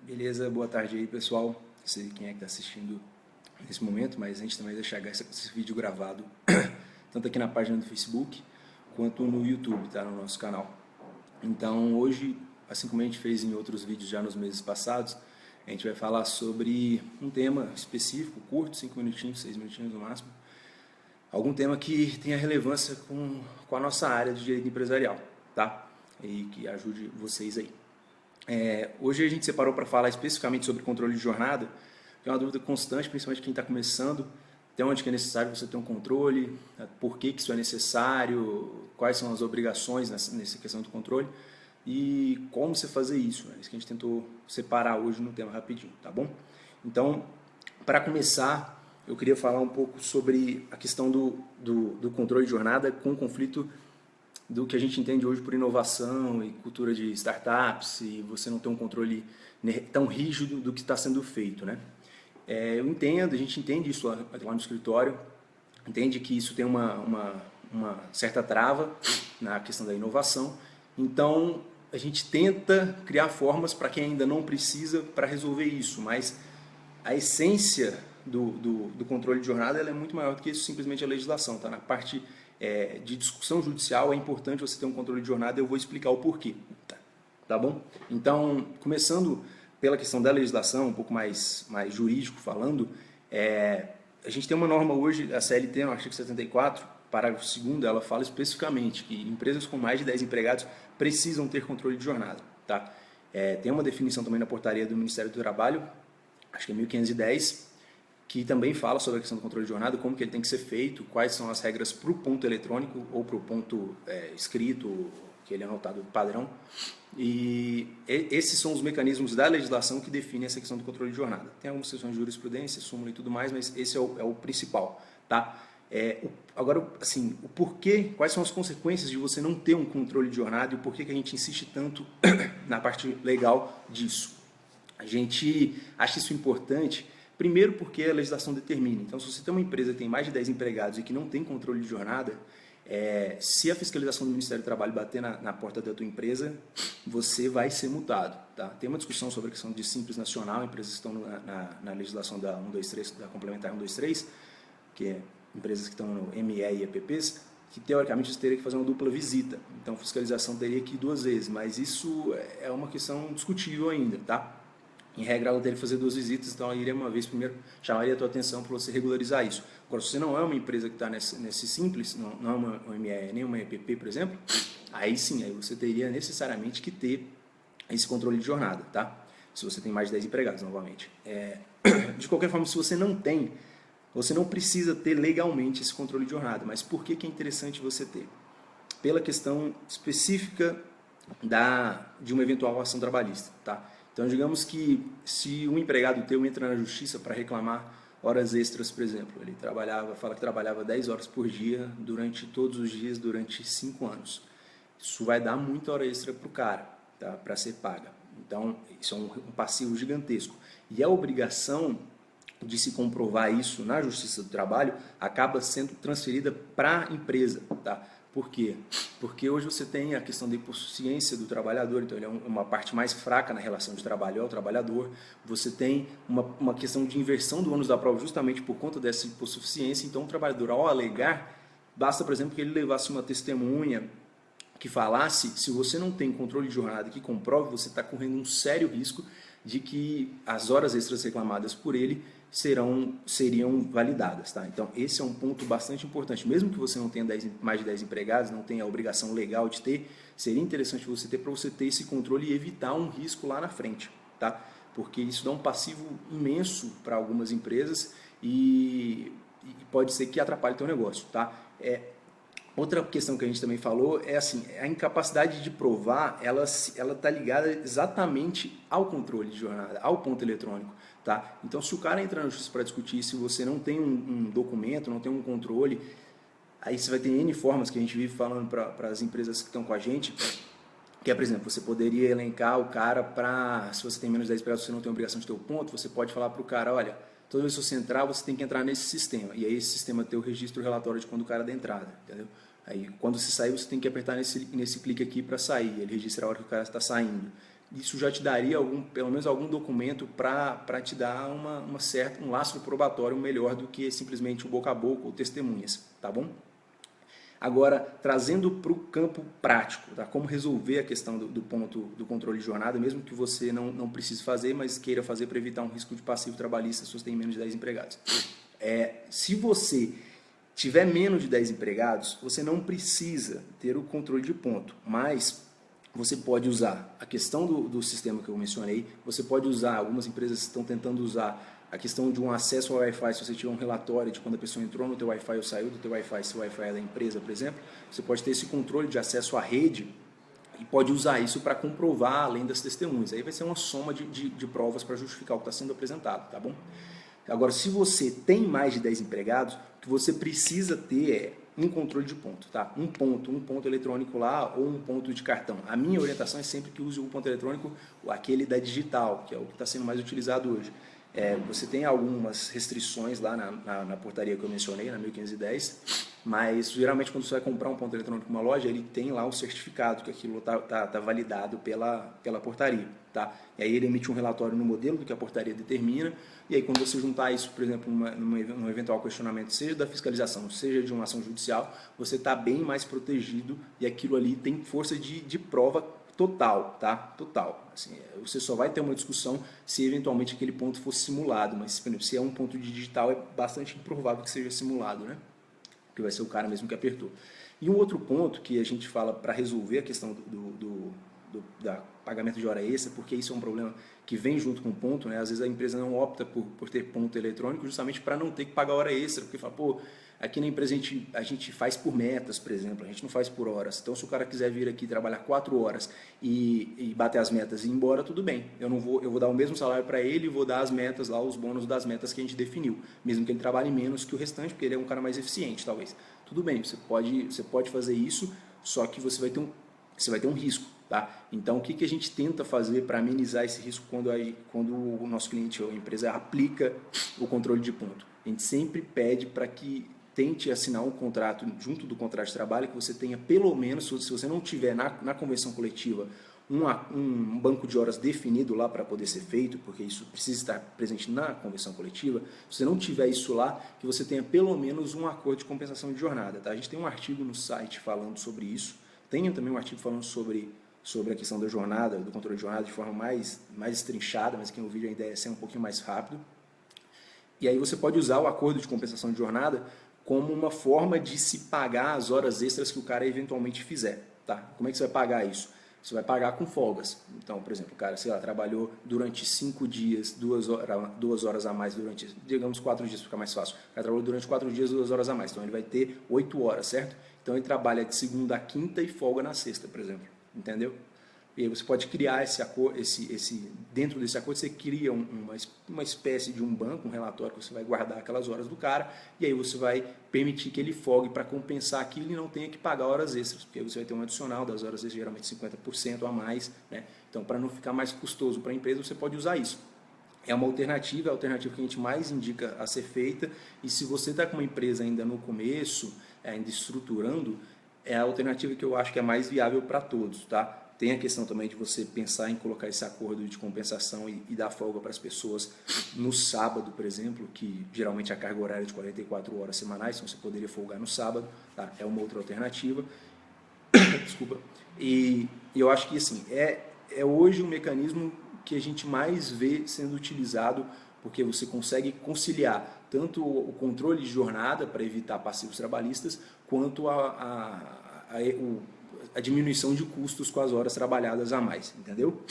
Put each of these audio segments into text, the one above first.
Beleza, boa tarde aí pessoal, não sei quem é que está assistindo nesse momento, mas a gente também vai deixar esse vídeo gravado tanto aqui na página do Facebook quanto no YouTube, tá, no nosso canal. Então hoje, assim como a gente fez em outros vídeos já nos meses passados, a gente vai falar sobre um tema específico, curto, 5 minutinhos, 6 minutinhos no máximo, algum tema que tenha relevância com a nossa área de direito empresarial, tá? E que ajude vocês aí. Hoje a gente separou para falar especificamente sobre controle de jornada, que é uma dúvida constante, principalmente quem está começando, até onde que é necessário você ter um controle, por que isso é necessário, quais são as obrigações nessa questão do controle e como você fazer isso. É isso que a gente tentou separar hoje no tema rapidinho, tá bom? Então, para começar, eu queria falar um pouco sobre a questão do controle de jornada com conflito do que a gente entende hoje por inovação e cultura de startups, e você não tem um controle tão rígido do que está sendo feito, né? Eu entendo, a gente entende isso lá no escritório, entende que isso tem uma certa trava na questão da inovação, então a gente tenta criar formas para quem ainda não precisa para resolver isso, mas a essência do controle de jornada ela é muito maior do que isso, simplesmente a legislação, tá? Na parte de discussão judicial é importante você ter um controle de jornada, eu vou explicar o porquê, tá bom? Então, começando pela questão da legislação, um pouco mais jurídico falando, a gente tem uma norma hoje, a CLT, no artigo 74, parágrafo 2º, ela fala especificamente que empresas com mais de 10 empregados precisam ter controle de jornada, tá? Tem uma definição também na portaria do Ministério do Trabalho, acho que é 1510, que também fala sobre a questão do controle de jornada, como que ele tem que ser feito, quais são as regras para o ponto eletrônico ou para o ponto escrito, que ele é anotado padrão. E esses são os mecanismos da legislação que definem essa questão do controle de jornada. Tem algumas questões de jurisprudência, súmula e tudo mais, mas esse é o principal, tá? Agora, assim, o porquê, quais são as consequências de você não ter um controle de jornada e o porquê que a gente insiste tanto na parte legal disso. A gente acha isso importante. Primeiro porque a legislação determina. Então, se você tem uma empresa que tem mais de 10 empregados e que não tem controle de jornada, se a fiscalização do Ministério do Trabalho bater na porta da tua empresa, você vai ser multado. Tá? Tem uma discussão sobre a questão de Simples Nacional, empresas que estão na legislação da 123, da complementar 123, que é empresas que estão no ME e EPPs, que teoricamente você teria que fazer uma dupla visita. Então, a fiscalização teria que ir 2 vezes, mas isso é uma questão discutível ainda, tá? Em regra, ela teria que fazer 2 visitas, então ela iria uma vez primeiro, chamaria a tua atenção para você regularizar isso. Agora, se você não é uma empresa que está nesse simples, não é uma ME nem uma EPP, por exemplo, aí sim, aí você teria necessariamente que ter esse controle de jornada, tá? Se você tem mais de 10 empregados, novamente. De qualquer forma, se você não tem, você não precisa ter legalmente esse controle de jornada, mas por que é interessante você ter? Pela questão específica de uma eventual ação trabalhista, tá? Então, digamos que se um empregado teu entra na justiça para reclamar horas extras, por exemplo, ele fala que trabalhava 10 horas por dia durante todos os dias, durante 5 anos. Isso vai dar muita hora extra para o cara, tá? Para ser paga. Então, isso é um passivo gigantesco. E a obrigação de se comprovar isso na Justiça do Trabalho acaba sendo transferida para a empresa, tá? Por quê? Porque hoje você tem a questão da hipossuficiência do trabalhador, então ele é uma parte mais fraca na relação de trabalho ao trabalhador. Você tem uma questão de inversão do ônus da prova justamente por conta dessa hipossuficiência. Então o trabalhador, ao alegar, basta, por exemplo, que ele levasse uma testemunha que falasse, se você não tem controle de jornada que comprove, você está correndo um sério risco de que as horas extras reclamadas por ele seriam validadas, tá? Então, esse é um ponto bastante importante. Mesmo que você não tenha mais de 10 empregados, não tenha a obrigação legal de ter, seria interessante você ter para você ter esse controle e evitar um risco lá na frente, tá? Porque isso dá um passivo imenso para algumas empresas e pode ser que atrapalhe o teu negócio, tá? Outra questão que a gente também falou é assim, a incapacidade de provar, ela está ligada exatamente ao controle de jornada, ao ponto eletrônico, tá? Então, se o cara entra na justiça para discutir, se você não tem um documento, não tem um controle, aí você vai ter N formas que a gente vive falando para as empresas que estão com a gente, que é, por exemplo, você poderia elencar o cara para, se você tem menos de 10 empregados, você não tem obrigação de ter o ponto, você pode falar para o cara, olha, toda vez que você entrar, você tem que entrar nesse sistema. E aí esse sistema tem o registro relatório de quando o cara da entrada, entendeu? Aí quando você sair, você tem que apertar nesse clique aqui para sair. Ele registra a hora que o cara está saindo. isso já te daria pelo menos algum documento para te dar um lastro probatório melhor do que simplesmente o boca a boca ou testemunhas, tá bom? Agora, trazendo para o campo prático, tá? Como resolver a questão do ponto do controle de jornada, mesmo que você não precise fazer, mas queira fazer para evitar um risco de passivo trabalhista se você tem menos de 10 empregados. Se você tiver menos de 10 empregados, você não precisa ter o controle de ponto, mas você pode usar a questão do sistema que eu mencionei, você pode usar, algumas empresas estão tentando usar a questão de um acesso ao Wi-Fi, se você tiver um relatório de quando a pessoa entrou no teu Wi-Fi ou saiu do teu Wi-Fi, se o Wi-Fi é da empresa, por exemplo, você pode ter esse controle de acesso à rede e pode usar isso para comprovar além das testemunhas. Aí vai ser uma soma de provas para justificar o que está sendo apresentado, tá bom? Agora, se você tem mais de 10 empregados, o que você precisa ter é um controle de ponto, tá? Um ponto eletrônico lá ou um ponto de cartão. A minha orientação é sempre que use o ponto eletrônico, aquele da digital, que é o que está sendo mais utilizado hoje. Você tem algumas restrições lá na portaria que eu mencionei, na 1510, mas geralmente quando você vai comprar um ponto eletrônico numa loja, ele tem lá o certificado que aquilo tá validado pela portaria, tá? E aí ele emite um relatório no modelo do que a portaria determina, e aí quando você juntar isso, por exemplo, num eventual questionamento, seja da fiscalização, seja de uma ação judicial, você está bem mais protegido e aquilo ali tem força de prova total, tá? Total. Assim, você só vai ter uma discussão se eventualmente aquele ponto for simulado, mas se é um ponto digital é bastante improvável que seja simulado, né? Porque vai ser o cara mesmo que apertou. E um outro ponto que a gente fala para resolver a questão da pagamento de hora extra, porque isso é um problema que vem junto com o ponto, né? Às vezes a empresa não opta por ter ponto eletrônico justamente para não ter que pagar hora extra, porque fala, pô, aqui na empresa a gente faz por metas, por exemplo, a gente não faz por horas. Então, se o cara quiser vir aqui trabalhar 4 horas e bater as metas e ir embora, tudo bem. Eu vou dar o mesmo salário para ele e vou dar as metas lá, os bônus das metas que a gente definiu, mesmo que ele trabalhe menos que o restante, porque ele é um cara mais eficiente, talvez. Tudo bem, você pode fazer isso, só que você vai ter um risco. Tá? Então, o que a gente tenta fazer para amenizar esse risco quando o nosso cliente ou a empresa aplica o controle de ponto? A gente sempre pede para que tente assinar um contrato junto do contrato de trabalho, que você tenha pelo menos, se você não tiver na convenção coletiva, um banco de horas definido lá para poder ser feito, porque isso precisa estar presente na convenção coletiva. Se você não tiver isso lá, que você tenha pelo menos um acordo de compensação de jornada. Tá? A gente tem um artigo no site falando sobre isso, tem também um artigo falando sobre a questão da jornada, do controle de jornada de forma mais estrinchada, mas aqui no vídeo a ideia é ser um pouquinho mais rápido. E aí você pode usar o acordo de compensação de jornada como uma forma de se pagar as horas extras que o cara eventualmente fizer. Tá? Como é que você vai pagar isso? Você vai pagar com folgas. Então, por exemplo, o cara, sei lá, trabalhou durante 5 dias, 2 horas a mais durante, digamos, 4 dias, fica mais fácil. O cara trabalhou durante 4 dias, 2 horas a mais. Então, ele vai ter 8 horas, certo? Então, ele trabalha de segunda a quinta e folga na sexta, por exemplo. Entendeu? E aí você pode criar esse acordo, dentro desse acordo você cria uma espécie de um banco, um relatório que você vai guardar aquelas horas do cara, e aí você vai permitir que ele folgue para compensar aquilo e não tenha que pagar horas extras, porque aí você vai ter um adicional das horas extras, geralmente 50% a mais, né? Então, para não ficar mais custoso para a empresa, você pode usar isso. É uma alternativa, é a alternativa que a gente mais indica a ser feita, e se você está com uma empresa ainda no começo, ainda estruturando, é a alternativa que eu acho que é mais viável para todos, tá? Tem a questão também de você pensar em colocar esse acordo de compensação e dar folga para as pessoas no sábado, por exemplo, que geralmente a carga horária é de 44 horas semanais, então você poderia folgar no sábado, tá? É uma outra alternativa. Desculpa. E eu acho que assim, é hoje o mecanismo que a gente mais vê sendo utilizado, porque você consegue conciliar tanto o controle de jornada para evitar passivos trabalhistas, quanto a diminuição de custos com as horas trabalhadas a mais, entendeu?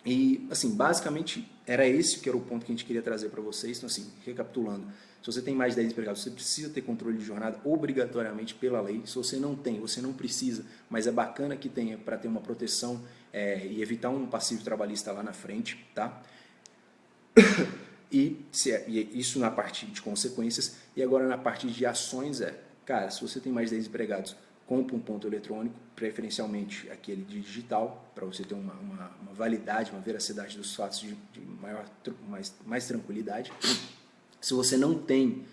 E, assim, basicamente, era esse que era o ponto que a gente queria trazer para vocês. Então, assim, recapitulando, se você tem mais de 10 empregados, você precisa ter controle de jornada obrigatoriamente pela lei. Se você não tem, você não precisa, mas é bacana que tenha para ter uma proteção e evitar um passivo trabalhista lá na frente, tá? E isso na parte de consequências. E agora na parte de ações cara, se você tem mais de 10 empregados, compra um ponto eletrônico, preferencialmente aquele de digital, para você ter uma validade, uma veracidade dos fatos de mais tranquilidade. Se você não tem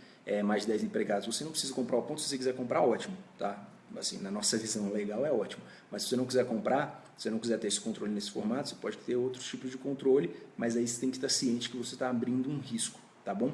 mais de 10 empregados, você não precisa comprar o ponto. Se você quiser comprar, ótimo, tá? Assim, na nossa visão legal é ótimo. Mas se você não quiser comprar, Se você não quiser ter esse controle nesse formato, você pode ter outros tipos de controle, mas aí você tem que estar ciente que você está abrindo um risco, tá bom?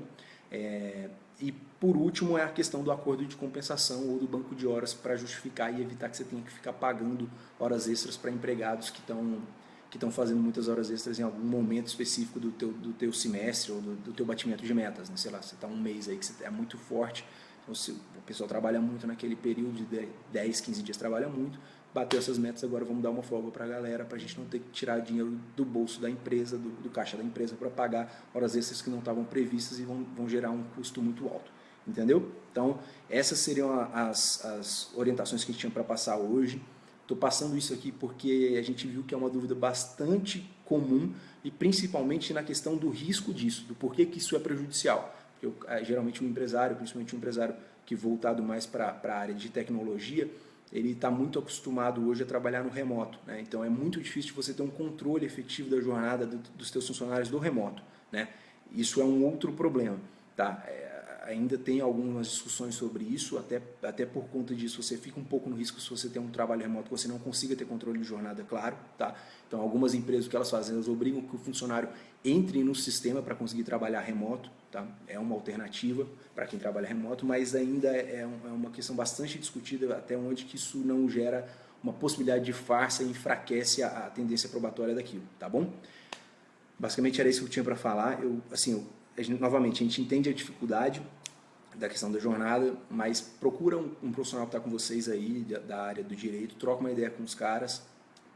E por último é a questão do acordo de compensação ou do banco de horas para justificar e evitar que você tenha que ficar pagando horas extras para empregados que estão fazendo muitas horas extras em algum momento específico do teu semestre ou do teu batimento de metas, né? Sei lá, você está um mês aí que você é muito forte, então, o pessoal trabalha muito naquele período de 10, 15 dias, trabalha muito, bateu essas metas, agora vamos dar uma folga para a galera, para a gente não ter que tirar dinheiro do bolso da empresa, do caixa da empresa, para pagar horas extras que não estavam previstas e vão gerar um custo muito alto, entendeu? Então, essas seriam as orientações que a gente tinha para passar hoje. Estou passando isso aqui porque a gente viu que é uma dúvida bastante comum e principalmente na questão do risco disso, do porquê que isso é prejudicial. Porque geralmente um empresário, principalmente um empresário que voltado mais para a área de tecnologia, ele está muito acostumado hoje a trabalhar no remoto, né? Então é muito difícil você ter um controle efetivo da jornada dos teus funcionários do remoto, né? Isso é um outro problema, tá? Ainda tem algumas discussões sobre isso, até por conta disso você fica um pouco no risco se você tem um trabalho remoto que você não consiga ter controle de jornada, claro, tá? Então algumas empresas o que elas fazem, elas obrigam que o funcionário entre no sistema para conseguir trabalhar remoto, tá? É uma alternativa para quem trabalha remoto, mas ainda é uma questão bastante discutida até onde que isso não gera uma possibilidade de farsa e enfraquece a tendência probatória daquilo, tá bom? Basicamente era isso que eu tinha para falar. Novamente, a gente entende a dificuldade da questão da jornada, mas procura um profissional que está com vocês aí, da área do direito, troca uma ideia com os caras,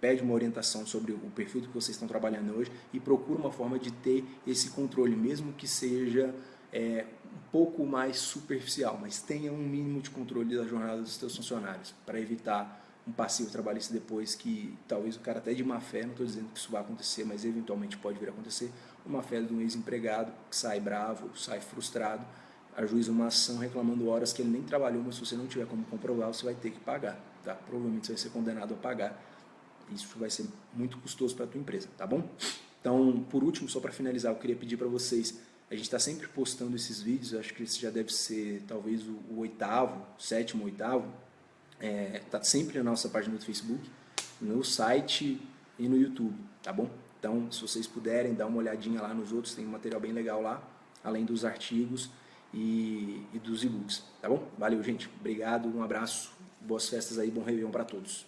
pede uma orientação sobre o perfil do que vocês estão trabalhando hoje e procura uma forma de ter esse controle, mesmo que seja um pouco mais superficial, mas tenha um mínimo de controle da jornada dos seus funcionários, para evitar um passivo trabalhista depois que talvez o cara até de má fé, não estou dizendo que isso vai acontecer, mas eventualmente pode vir a acontecer, uma fé de um ex-empregado que sai bravo, sai frustrado, ajuiza uma ação reclamando horas que ele nem trabalhou, mas se você não tiver como comprovar, você vai ter que pagar, tá? Provavelmente você vai ser condenado a pagar. Isso vai ser muito custoso para a tua empresa, tá bom? Então, por último, só para finalizar, eu queria pedir para vocês, a gente está sempre postando esses vídeos, acho que esse já deve ser talvez o oitavo, sétimo, oitavo, tá sempre na nossa página do Facebook, no site e no YouTube, tá bom? Então, se vocês puderem, dar uma olhadinha lá nos outros, tem um material bem legal lá, além dos artigos e dos e-books, tá bom? Valeu, gente. Obrigado, um abraço, boas festas aí, bom Réveillon para todos.